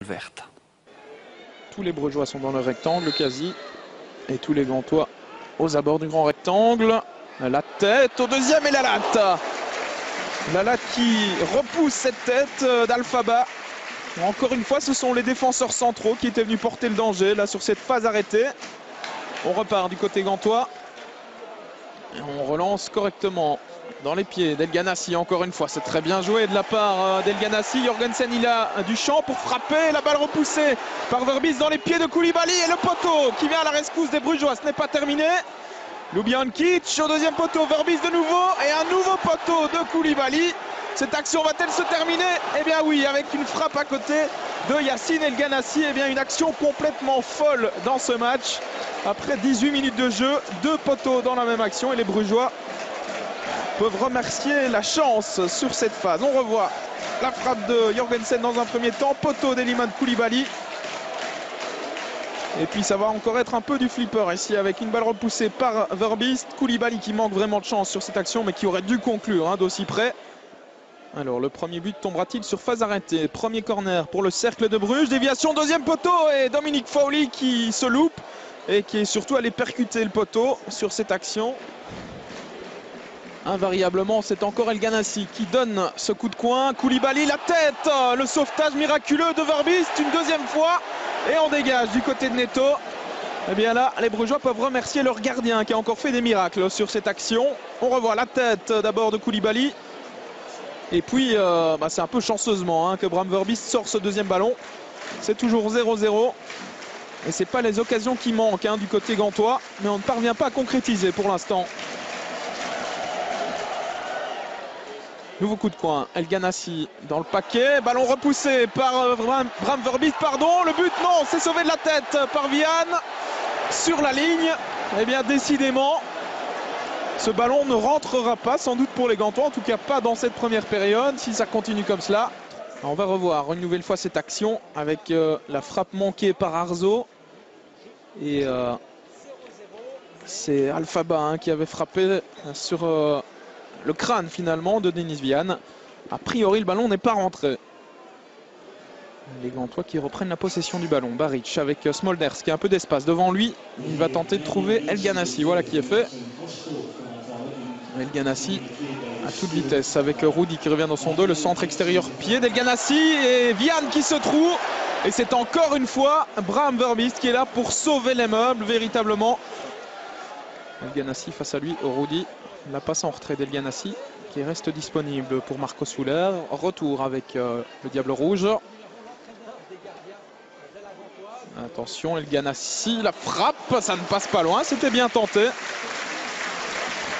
verte. Tous les Brugeois sont dans le rectangle quasi. Et tous les Gantois aux abords du grand rectangle. La tête au deuxième et la latte. La latte qui repousse cette tête d'Alphaba. Encore une fois, ce sont les défenseurs centraux qui étaient venus porter le danger là sur cette phase arrêtée. On repart du côté gantois. Et on relance correctement dans les pieds d'El Ganassi. Encore une fois, c'est très bien joué de la part d'El Ganassi. Jorgensen, il a du champ pour frapper. La balle repoussée par Verbis dans les pieds de Koulibaly. Et le poteau qui vient à la rescousse des Brugeois. Ce n'est pas terminé. Ljubijankic au deuxième poteau. Verbis de nouveau. Et un nouveau poteau de Koulibaly. Cette action va-t-elle se terminer? Eh bien oui, avec une frappe à côté de Yacine El Ganassi. Eh bien une action complètement folle dans ce match. Après 18 minutes de jeu, 2 poteaux dans la même action et les Brugeois peuvent remercier la chance sur cette phase. On revoit la frappe de Jorgensen dans un premier temps, poteau d'Eliman Koulibaly. Et puis ça va encore être un peu du flipper ici avec une balle repoussée par Verbis. Koulibaly qui manque vraiment de chance sur cette action mais qui aurait dû conclure d'aussi près. Alors le premier but tombera-t-il sur phase arrêtée? Premier corner pour le Cercle de Bruges. Déviation, deuxième poteau et Dominic Fowley qui se loupe et qui est surtout allé percuter le poteau sur cette action. Invariablement, c'est encore El Ganassi qui donne ce coup de coin. Koulibaly, la tête, le sauvetage miraculeux de Verbis une deuxième fois. Et on dégage du côté de Neto. Et bien là, les Brugeois peuvent remercier leur gardien qui a encore fait des miracles sur cette action. On revoit la tête d'abord de Koulibaly. Et puis, c'est un peu chanceusement que Bram Verbis sort ce deuxième ballon. C'est toujours 0-0. Et ce n'est pas les occasions qui manquent du côté gantois. Mais on ne parvient pas à concrétiser pour l'instant. Nouveau coup de coin. El Ganassi dans le paquet. Ballon repoussé par Bram Verbis. Pardon, le but, non, c'est sauvé de la tête par Vian. Sur la ligne. Eh bien, décidément, ce ballon ne rentrera pas, sans doute pour les Gantois. En tout cas, pas dans cette première période. Si ça continue comme cela, on va revoir une nouvelle fois cette action avec la frappe manquée par Arzo. Et c'est Alphaba qui avait frappé sur le crâne finalement de Denis Vian. A priori, le ballon n'est pas rentré. Les Gantois qui reprennent la possession du ballon. Baric avec Smolders qui a un peu d'espace devant lui. Il va tenter de trouver El Ganassi. Voilà qui est fait. El Ganassi à toute vitesse avec Rudy qui revient dans son dos. Le centre extérieur pied d'El Ganassi et Vian qui se trouve. Et c'est encore une fois Bram Verbis qui est là pour sauver les meubles véritablement. El Ganassi face à lui, Rudy. La passe en retrait d'El Ganassi qui reste disponible pour Marco Souler. Retour avec le Diable Rouge. Attention, El Ganassi, la frappe, ça ne passe pas loin, c'était bien tenté.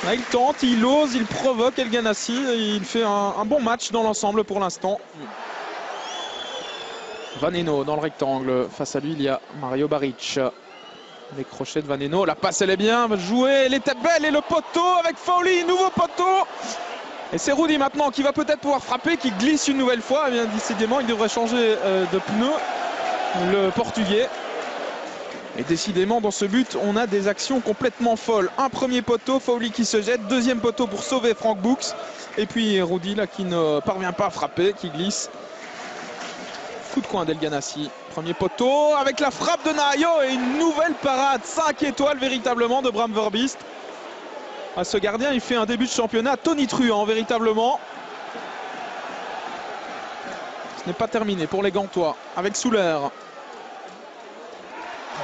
Là, il tente, il ose, il provoque El Ganassi. Il fait un bon match dans l'ensemble pour l'instant. Vaneno dans le rectangle. Face à lui, il y a Mario Baric. Les crochets de Vaneno. La passe, elle est bien jouée. Elle était belle. Et le poteau avec Fowley. Nouveau poteau. Et c'est Rudy maintenant qui va peut-être pouvoir frapper, qui glisse une nouvelle fois. Eh bien, décidément, il devrait changer de pneu. Le Portugais. Et décidément, dans ce but, on a des actions complètement folles. Un premier poteau, Fowley qui se jette. Deuxième poteau pour sauver Frank Books. Et puis Rudy là qui ne parvient pas à frapper, qui glisse. Coup de coin d'El Ganassi. Premier poteau avec la frappe de Nahayo et une nouvelle parade. 5 étoiles véritablement de Bram Verbis. Ce gardien, il fait un début de championnat tonitruant véritablement. Ce n'est pas terminé pour les Gantois avec Souler.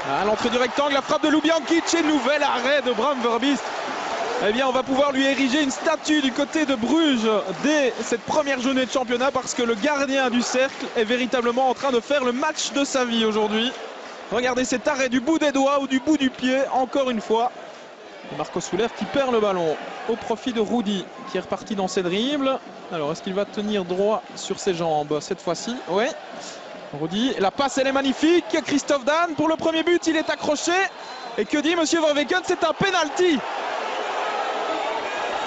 À l'entrée du rectangle, la frappe de Ljubijankic et nouvel arrêt de Bram Verbis. Eh bien, on va pouvoir lui ériger une statue du côté de Bruges dès cette première journée de championnat parce que le gardien du cercle est véritablement en train de faire le match de sa vie aujourd'hui. Regardez cet arrêt du bout des doigts ou du bout du pied, encore une fois. Marco Souler qui perd le ballon au profit de Rudy qui est reparti dans ses dribbles. Alors, est-ce qu'il va tenir droit sur ses jambes cette fois-ci? Oui. Rudy, la passe elle est magnifique. Christophe Dan pour le premier but, il est accroché. Et que dit Monsieur Verweken? C'est un penalty.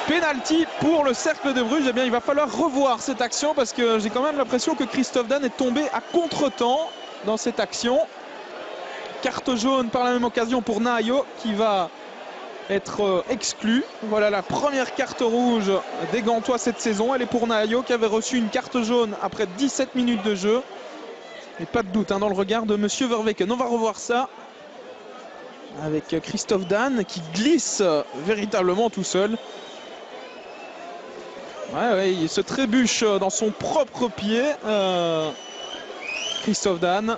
Penalty pour le Cercle de Bruges. Eh bien, il va falloir revoir cette action parce que j'ai quand même l'impression que Christophe Dan est tombé à contre-temps dans cette action. Carte jaune par la même occasion pour Nahayo qui va être exclu. Voilà la première carte rouge des Gantois cette saison. Elle est pour Nahayo qui avait reçu une carte jaune après 17 minutes de jeu. Et pas de doute dans le regard de Monsieur Verweken. On va revoir ça avec Christophe Dan qui glisse véritablement tout seul. Ouais, il se trébuche dans son propre pied. Christophe Dan.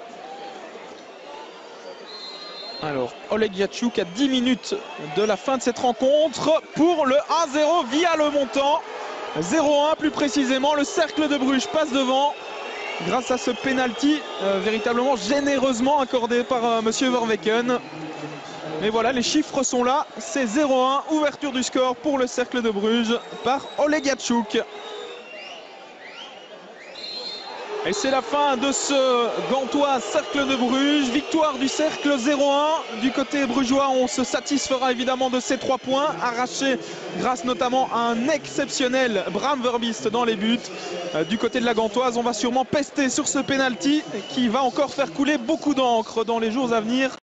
Alors, Oleg Yachuk à 10 minutes de la fin de cette rencontre pour le 1-0 via le montant. 0-1 plus précisément. Le Cercle de Bruges passe devant grâce à ce penalty véritablement généreusement accordé par Monsieur Verweken. Mais voilà, les chiffres sont là. C'est 0-1, ouverture du score pour le Cercle de Bruges par Oleg Yachuk. Et c'est la fin de ce Gantois Cercle de Bruges. Victoire du Cercle 0-1. Du côté brugeois, on se satisfera évidemment de ces 3 points arrachés grâce notamment à un exceptionnel Bram Verbiest dans les buts. Du côté de la Gantoise, on va sûrement pester sur ce penalty qui va encore faire couler beaucoup d'encre dans les jours à venir.